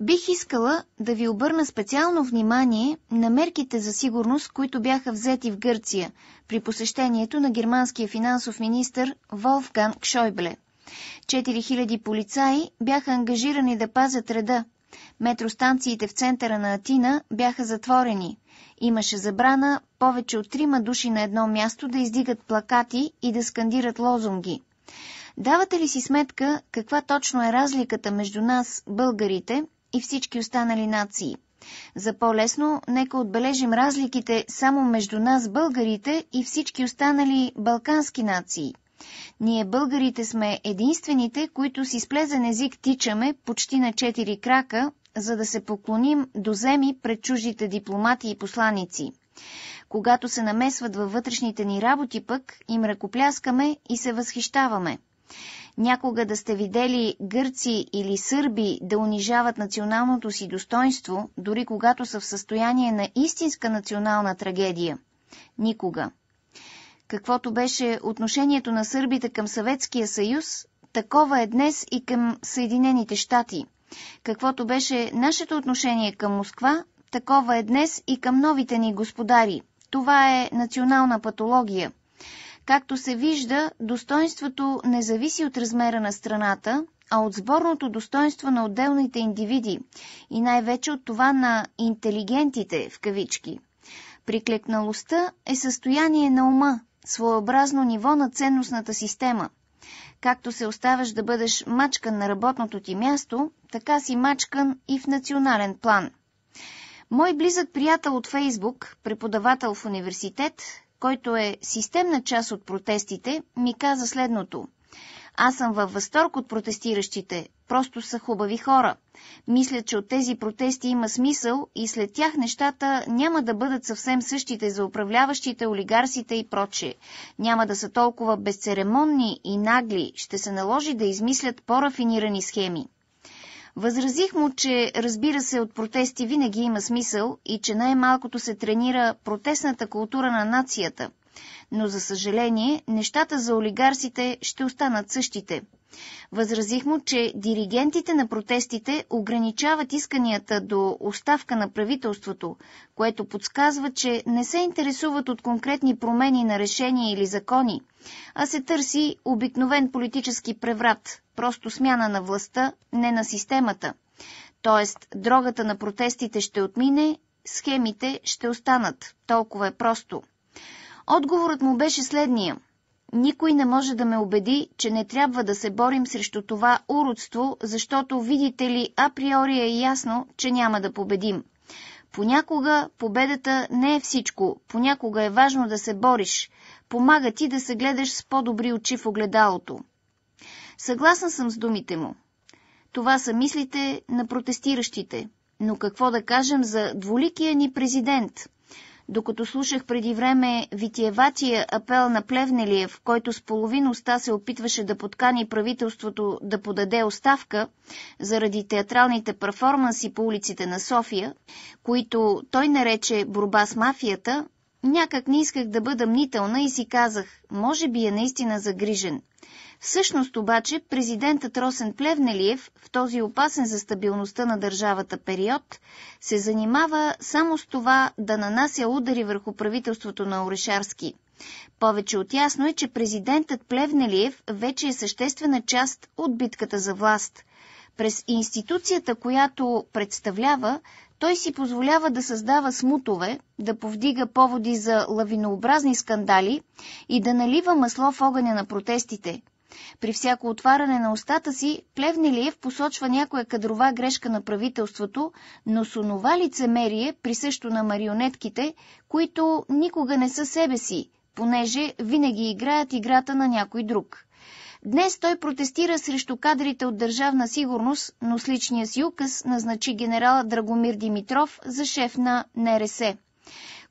Бих искала да ви обърна специално внимание на мерките за сигурност, които бяха взети в Гърция при посещението на германския финансов министър Волфганг Шойбле. 4000 полицаи бяха ангажирани да пазят реда. Метростанциите в центъра на Атина бяха затворени. Имаше забрана повече от 3 души на едно място да издигат плакати и да скандират лозунги. Давате ли си сметка каква точно е разликата между нас, българите, и всички останали нации? За по-лесно, нека отбележим разликите само между нас, българите, и всички останали балкански нации. Ние, българите, сме единствените, които с изплезен език тичаме почти на 4 крака, за да се поклоним до земи пред чуждите дипломати и посланици. Когато се намесват във вътрешните ни работи пък, им ръкопляскаме и се възхищаваме. Някога да сте видели гърци или сърби да унижават националното си достоинство, дори когато са в състояние на истинска национална трагедия? Никога. Каквото беше отношението на сърбите към Съветския съюз, такова е днес и към Съединените щати. Каквото беше нашето отношение към Москва, такова е днес и към новите ни господари. Това е национална патология. Както се вижда, достоинството не зависи от размера на страната, а от сборното достоинство на отделните индивиди и най-вече от това на интелигентите, в кавички. Приклекналостта е състояние на ума, своеобразно ниво на ценностната система. Както се оставаш да бъдеш мачкан на работното ти място, така си мачкан и в национален план. Мой близък приятел от Фейсбук, преподавател в университет, който е системна част от протестите, ми каза следното. Аз съм във възторг от протестиращите, просто са хубави хора. Мисля, че от тези протести има смисъл и след тях нещата няма да бъдат съвсем същите за управляващите, олигарсите и прочее. Няма да са толкова безцеремонни и нагли, ще се наложи да измислят по-рафинирани схеми. Възразих му, че разбира се от протести винаги има смисъл и че най-малкото се тренира протестната култура на нацията. Но за съжаление, нещата за олигарсите ще останат същите. Възразих му, че диригентите на протестите ограничават исканията до оставка на правителството, което подсказва, че не се интересуват от конкретни промени на решения или закони, а се търси обикновен политически преврат, просто смяна на властта, не на системата. Тоест, дрогата на протестите ще отмине, схемите ще останат. Толкова е просто. Отговорът му беше следния. Никой не може да ме убеди, че не трябва да се борим срещу това уродство, защото, видите ли, априори е ясно, че няма да победим. Понякога победата не е всичко, понякога е важно да се бориш. Помага ти да се гледаш с по-добри очи в огледалото. Съгласна съм с думите му. Това са мислите на протестиращите. Но какво да кажем за двуликия ни президент? Докато слушах преди време витиеватия апел на Плевнелиев, който с половин уста се опитваше да подкани правителството да подаде оставка заради театралните перформанси по улиците на София, които той нарече борба с мафията, някак не исках да бъда мнителна и си казах, може би е наистина загрижен. Всъщност обаче президентът Росен Плевнелиев в този опасен за стабилността на държавата период се занимава само с това да нанася удари върху правителството на Орешарски. Повече от ясно е, че президентът Плевнелиев вече е съществена част от битката за власт. През институцията, която представлява, той си позволява да създава смутове, да повдига поводи за лавинообразни скандали и да налива масло в огъня на протестите. При всяко отваряне на устата си, Плевнелиев посочва някоя кадрова грешка на правителството, но с онова лицемерие, присъщо на марионетките, които никога не са себе си, понеже винаги играят играта на някой друг. Днес той протестира срещу кадрите от Държавна сигурност, но с личния си указ назначи генерал Драгомир Димитров за шеф на НРС.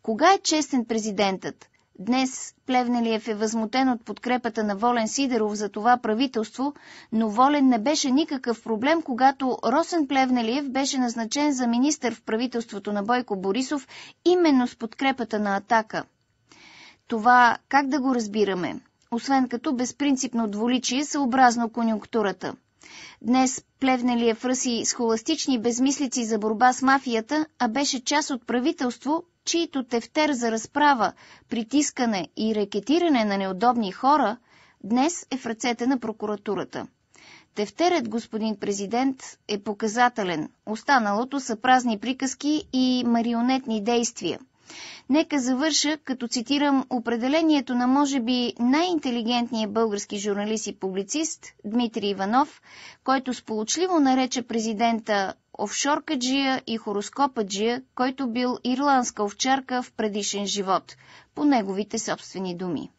Кога е честен президентът? Днес Плевнелиев е възмутен от подкрепата на Волен Сидеров за това правителство, но Волен не беше никакъв проблем, когато Росен Плевнелиев беше назначен за министър в правителството на Бойко Борисов именно с подкрепата на Атака. Това как да го разбираме? Освен като безпринципно двуличие съобразно конюнктурата. Днес Плевнелиев ръси схоластични безмислици за борба с мафията, а беше част от правителство, чието тефтер за разправа, притискане и рекетиране на неудобни хора, днес е в ръцете на прокуратурата. Тефтерът, господин президент, е показателен. Останалото са празни приказки и марионетни действия. Нека завърша, като цитирам определението на може би най-интелигентния български журналист и публицист Дмитрий Иванов, който сполучливо нарече президента офшоркаджия и хороскопаджия, който бил ирландска овчарка в предишен живот, по неговите собствени думи.